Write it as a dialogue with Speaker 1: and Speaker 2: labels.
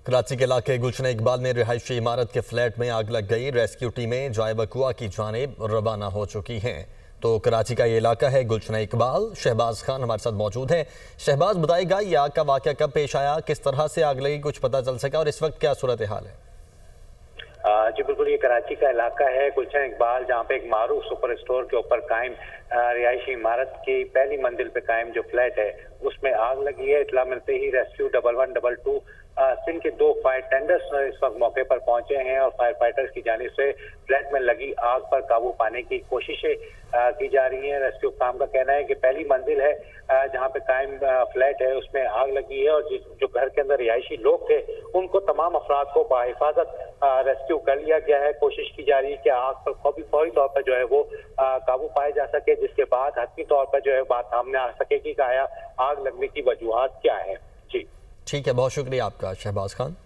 Speaker 1: कराची के इलाके गुलशन इकबाल में रिहायशी इमारत के फ्लैट में आग लग गई। रेस्क्यू टीमें जाए बकुआ की जानिब रवाना हो चुकी हैं। तो कराची का ये इलाका है गुलशन इकबाल। शहबाज खान हमारे साथ मौजूद हैं। शहबाज, बताएगा ये आग का वाक़या कब पेश आया, किस तरह से आग लगी, कुछ पता चल सका और इस वक्त क्या सूरत हाल है?
Speaker 2: जी बिल्कुल, ये कराची का इलाका है गुलशन इकबाल, जहाँ पे एक मारूफ सुपर स्टोर के ऊपर कायम रिहायशी इमारत की पहली मंजिल पे कायम जो फ्लैट है उसमें आग लगी है। इतला मिलते ही रेस्क्यू 1112 सिंध के 2 फायर टेंडर्स इस वक्त मौके पर पहुंचे हैं और फायर फाइटर्स की जानिब से फ्लैट में लगी आग पर काबू पाने की कोशिशें की जा रही हैं। रेस्क्यू काम का कहना है कि पहली मंजिल है जहां पे कायम फ्लैट है उसमें आग लगी है और जो घर के अंदर रिहायशी लोग थे उनको तमाम अफराद को बाहिफाजत रेस्क्यू कर लिया गया है। कोशिश की जा रही है कि आग पर फौरी तौर पर जो है वो काबू पाया जा सके, जिसके बाद हतमी तौर पर जो है बात सामने आ सके कि आग लगने की वजूहात क्या है। जी
Speaker 1: ठीक है, बहुत शुक्रिया आपका शहबाज खान।